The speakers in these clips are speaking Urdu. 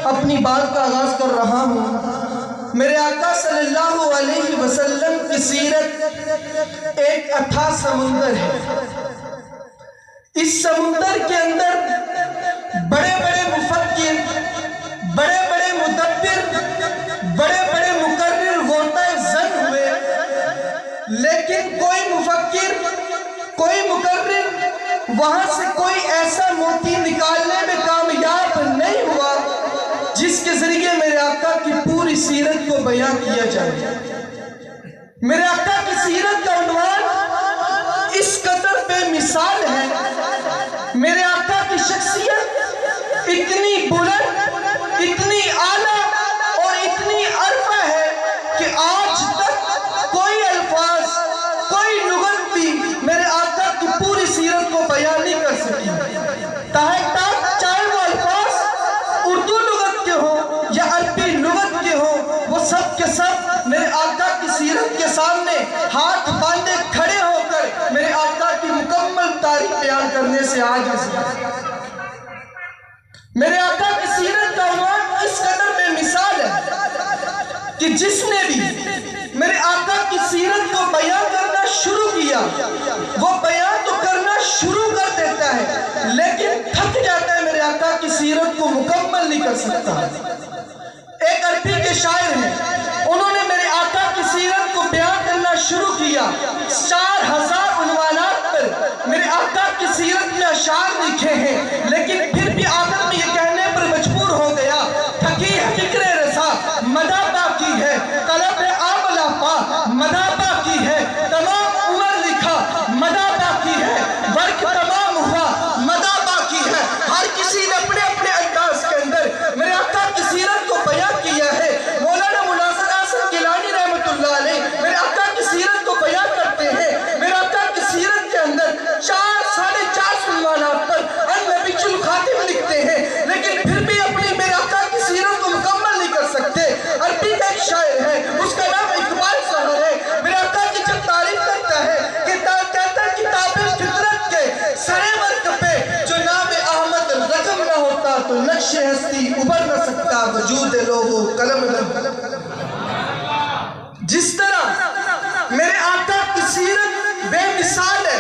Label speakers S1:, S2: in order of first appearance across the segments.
S1: اپنی بات کا آغاز کر رہا ہوں۔ میرے آقا صلی اللہ علیہ وسلم کی سیرت ایک اتھاہ سمندر ہے۔ اس سمندر کے اندر بڑے بڑے مفکر، بڑے بڑے مدبر، بڑے بڑے مقرر غوطہ زن ہوئے، لیکن کوئی مفکر، کوئی مقرر وہاں سے کوئی ایسا موتی نکالنے میں کامیاب نہیں ہوا جس کے ذریعے میرے آقا کی پوری سیرت کو بیان کیا جائے۔ میرے آقا کی سیرت کا عنوان اس قدر بے مثال ہے، میرے آقا کی شخصیت اتنی بلند، اتنی اعلیٰ اور اتنی عرفہ ہے کہ آج تک کوئی الفاظ، کوئی لغت بھی میرے آقا کی پوری سیرت کو بیان نہیں کر سکی۔ چاہے وہ الفاظ اردو لغت کے ہوں یا عربی لغت کے ہوں، وہ سب کے سب میرے آقا کی سیرت کے سامنے ہاتھ باندھے کھڑے ہو کر میرے آقا کی مکمل تعریف بیان کرنے سے عاجز ہیں۔ میرے آقا کی سیرت کا عنوان اس قدر بے مثال ہے کہ جس نے بھی میرے آقا کی سیرت کو بیان کرنا شروع کیا، وہ بیان تو کرنا شروع کر دیتا ہے لیکن تھک جاتا ہے، میرے آقا کی سیرت کو مکمل نہیں کر سکتا۔ ایک عربی کے شاعر ہیں، انہوں نے میرے آقا کی سیرت کو بیان کرنا شروع کیا، 4000 عنوانات پر میرے آقا کی سیرت میں اشعار لکھے ہیں، لیکن پھر بھی آخر میں یہ کہنے پر مجبور ہو گیا، تھکی ہے فکر رسا مدہ باقی ہے، طلب عاملہ پا مدہ باقی ہے، تمام عمر لکھا مدہ باقی ہے، ورک تمام ہوا مدہ باقی ہے۔ ہر کسی نے اپنے اپنے انداز کے اندر میرے آقا کی سیرت کو بیان کیا ہے۔ مولانا مناظر احسن گیلانی رحمۃ اللہ علیہ میرے آقا کی سیرت کو بیان کرتے ہیں۔ میرے آقا کی سیرت کے اندر 4.5 عنوانات پر النبی الخاتم لکھتے ہیں، لیکن پھر بھی اپنی میرے آقا کی سیرت کو مکمل نہیں کر سکتے۔ عربی کا ایک شاعر ہے، اس کا نام اقبال صاحب ہے، میرے آقا کی جب تعریف کرتا ہے کہ کہتا ہے کتاب فطرت کے سرے ورق پہ جو نام احمد رقم نہ ہوتا تو نقش ہستی ابھر نہ سکتا وجود لوگو قلم نہ۔ جس طرح میرے آقا کی سیرت بے مثال ہے،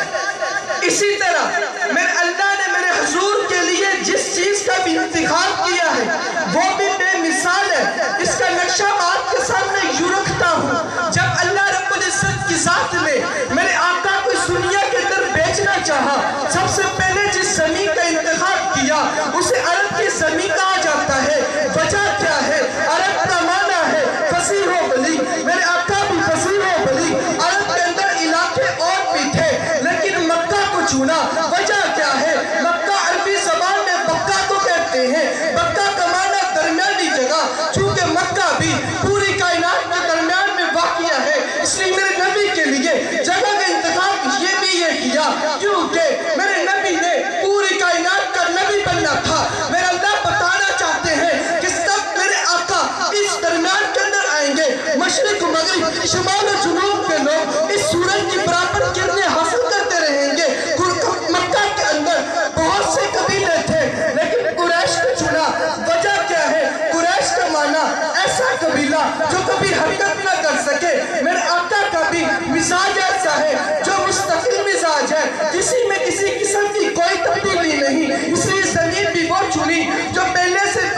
S1: اسی طرح میرے اللہ نے میرے حضور کے لیے جس چیز کا بھی انتخاب کیا ہے وہ بھی بے مثال ہے۔ اس کا نقشہ میں آپ کے سامنے یوں رکھتا ہوں، جب اللہ رب العزت کی ذات نے میرے آقا کو اس دنیا کے اندر بھیجنا چاہا، سب سے پہلے جس زمین کا انتخاب کیا اسے عرب کی زمین کہا جاتا ہے۔ وجہ کیا ہے؟ عرب کا معنی ہے فصیح و بلیغ، میرے آقا بھی فصیح و بلیغ، عرب کے اندر علاقے اور بھی تھے لیکن مکہ کو چنا۔ وجہ کیا ہے؟ مکہ عربی زبان میں بکہ کو کہتے ہیں، بکہ کا معنی درمیانی جگہ، چونکہ مکہ بھی پوری کائنات کے درمیان میں واقع ہے، اس لیے میرے نبی کے لیے جگہ کا انتخاب یہ بھی کیا کیونکہ میرے نبی نے پوری کائنات کا نبی بننا تھا۔ میرے اللہ بتانا چاہتے ہیں کہ سب میرے آقا اس درمیان کے اندر آئیں گے، مشرق و مغرب، شمال و جنوب کے لوگ اس سورج کی برابر کرنیں حاصل کرتے رہیں گے۔ مکہ کے اندر بہت سے قبیلے تھے لیکن قریش کو چنا۔ وجہ کیا ہے؟ قریش کا معنی ایسا قبیلہ جو کبھی حرکت نہ کر سکے۔ میرے آقا کا بھی مزاج ایسا ہے جو مستقل مزاج ہے، کسی میں کسی قسم کی کوئی تبدیلی نہیں، اس لیے زمین بھی وہ چنی جو پہلے سے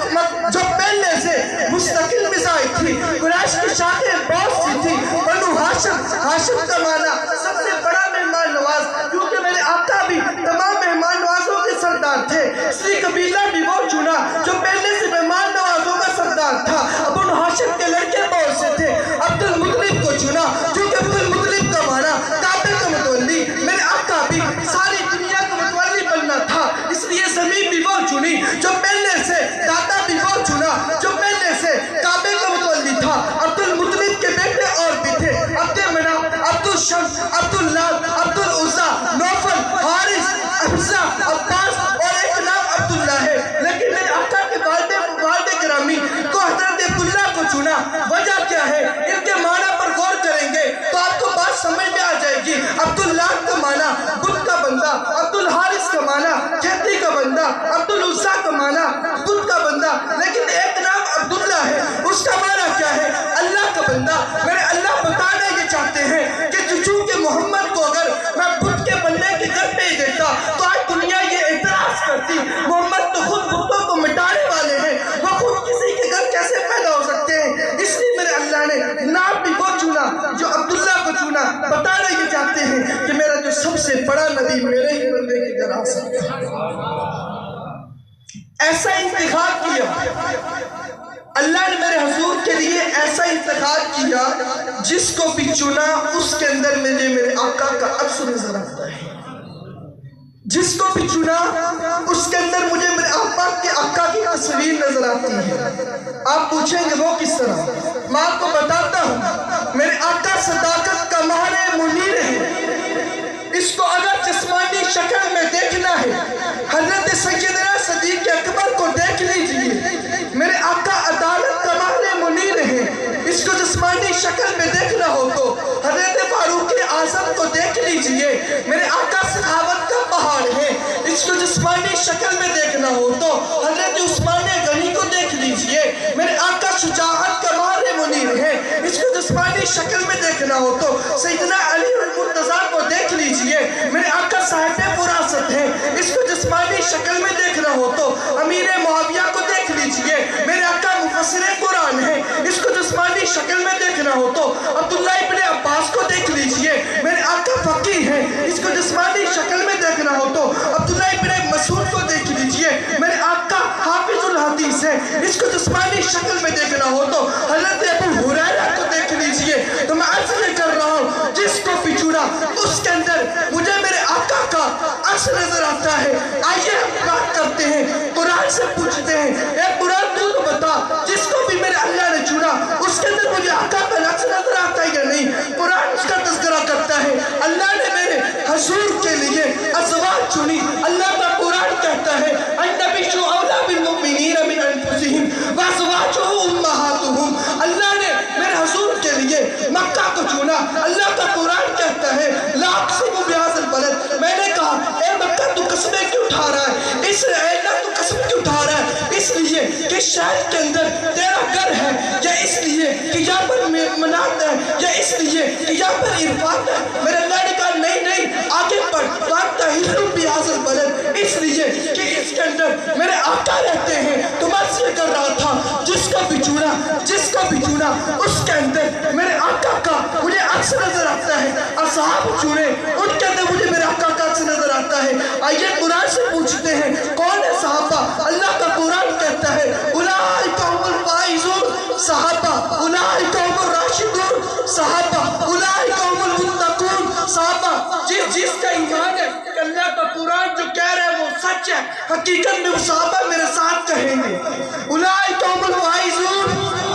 S1: مستقل مزاج تھی۔ قریش کی شاخیں بہت سی تھی، بنو ہاشم، ہاشم کا معنی سب سے بڑا مہمان نواز، کیونکہ میرے آقا بھی تمام مہمان نوازوں کے سردار تھے، اس لیے قبیلہ بھی وہ چنا جو پہلے سے مہمان نوازوں کا سردار تھا۔ بنو ہاشم کے لڑکے بہت سے تھے، عبد المطلب کو چنا کیونکہ عبد المطلب کا معنی کعبے کا متولی، میرے آقا بھی ساری دنیا کا متولی بننا تھا، اس لیے زمین بھی وہ چنی جو پہلے سے، داتا بھی وہ چنا جو پہلے سے کعبے کا متولی تھا۔ عبد المطلب کے بیٹے اور بھی تھے، عبد مناف، عبد الشمس، عبد اللہ، عبد العزیٰ، نوفل، حارث، حفظہ، عباس اور ایک نام عبداللہ ہے، لیکن میرے آقا کے والد گرامی کو حضرت عبداللہ کو چنا۔ وجہ کیا ہے؟ ان کے معنی پر غور کریں گے تو آپ کو بات سمجھ میں آ جائے گی۔ عبداللہ کا معنی بت کا بندہ، عبد الحارث کا معنی کھیتی کا بندہ، عبد العزیٰ کا معنی بت کا بندہ، لیکن ایک بڑا نبی میرے ہی بندے کے گھر آ سکتا ہے۔ ایسا انتخاب کیا اللہ نے میرے حضور کے لیے، ایسا انتخاب کیا جس کو بھی چنا اس کے اندر مجھے میرے آقا کا عکس نظر آتا ہے۔ جس کو بھی چنا اس کے اندر مجھے میرے آقا کی تصویر نظر آتی ہے۔ آپ پوچھیں گے وہ کس طرح؟ میں آپ کو بتاتا ہوں۔ میرے آقا صداقت کا ماہر منیر ہے۔ اس کو اگر جسمانی شکل میں دیکھنا ہے، حضرت سیدنا صدیق اکبر کو دیکھ لیجئے۔ میرے آقا عدالت کا ماہر منیر ہے۔ اس کو جسمانی شکل میں دیکھنا ہو تو حضرت فاروق اعظم کو دیکھ لیجئے۔ میرے آقا سخاوت کا پہاڑ ہے۔ اس کو جسمانی شکل میں دیکھنا ہو تو حضرت عثمان غنی کو دیکھ لیجئے۔ میرے آقا شجاعت کا ماہر منیر ہے۔ اس کو جسمانی شکل میں دیکھنا ہو تو سیدنا علی المرتضیٰ کو دیکھ لیجئے۔ میرے آقا صاحب وراثت ہے۔ اس کو جسمانی شکل میں دیکھنا ہو تو امیر معاویہ کو دیکھ لیجئے۔ میرے آقا مفسر قرآن ہے۔ اس کو جسمانی شکل میں دیکھنا ہو تو عبداللہ ابن عباس کو دیکھ لیجئے۔ میرے آقا فقیہ ہے۔ اس کو جسمانی شکل میں دیکھنا ہو تو عبداللہ ابن مسعود کو دیکھ لیجئے۔ میرے آقا حافظ الحدیث ہے۔ اس کو جسمانی شکل میں دیکھنا ہو تو حضرت ابو ہریرہ کو دیکھ لیجئے۔ تو میں عرض یہ کر رہا ہوں، جس کو بھی چنا اس کے اندر مجھے میرے آقا کا عکس نظر آتا ہے۔ آئیے ہم بات کرتے ہیں، قرآن سے پوچھتے ہیں، اے قرآن تو بتا، جس کو بھی میرے اللہ نے چنا اس کے اندر مجھے آقا کا عکس نظر آتا ہے یا نہیں؟ قرآن اس کا تذکرہ کرتا ہے، اللہ نے میرے حضور کے لیے ازواج چنی۔ اللہ کا قرآن کہتا ہے النبی اولیٰ بالمؤمنین من انفسہم وازواجہ امہاتہم۔ اللہ نے میرے حضور کے لیے مکہ کو چنا۔ اللہ کا قرآن کہتا ہے لا اقسم بہذا البلد۔ میں نے کہا اے مکہ تو قسمیں کیوں اٹھا رہا ہے؟ اس لیے اے اللہ تو قسم کیوں اٹھا رہا ہے؟ اس لیے کہ شہر کے اندر تیرا گھر ہے، یا اس لیے کہ یہاں پر منات ہے، یا اس لیے کہ یہاں پر عرفات ہے؟ میرے اللہ نے کہا نہیں نہیں، آگے پڑھ وَأَنْتَ حِلٌّ بِهَذَا الْبَلَدِ، اس لیے کہ اس کے اندر میرے آقا رہتے ہیں۔ تو میں یہ کر رہا تھا، جس کو بھی چنا اس کے اندر میرے آقا کا مجھے عکس نظر آتا ہے۔ اصحاب چنے ان کے اندر مجھے میرے آقا کا عکس نظر آتا ہے۔ آئیے قرآن سے پوچھتے ہیں کون ہے صحابہ؟ اللہ کا قرآن کہتا ہے اولئک هم الفائزون صحابہ، اولئک هم الراشدون صحابہ، اولئک هم المتقون صحابہ۔ جس کا ایمان ہے کہ اللہ کا قرآن جو کہہ رہا ہے وہ سچ ہے، حقیقت میں وہ صحابہ میرے ساتھ کہیں گے اولئک هم الفائزون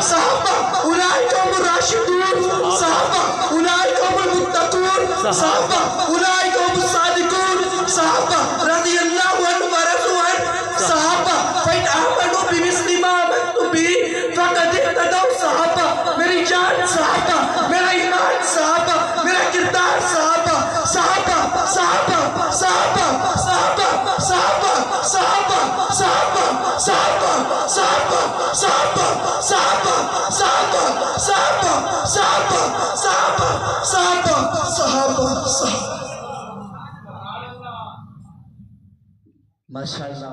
S1: صحابہ، اولئک هم الراشدون صحابہ، اولئک هم المتقون صحابہ، اولئک هم الصادقون صحابہ، رضی اللہ عنہ ورضوا عنہ صحابہ، فإن آمنوا بمثل ما آمنتم به فقد اهتدوا صحابہ۔ میری جان صحابہ، میرا ایمان صحابہ، میرا کردار صحابہ، صحابہ صحابہ صحابہ صحابہ صحابہ صحابہ صحابہ صحابہ صحابہ صحابہ صحابہ صحابہ صحابہ صحابہ صحابہ صحابہ صحابہ صحابہ۔ ماشاءاللہ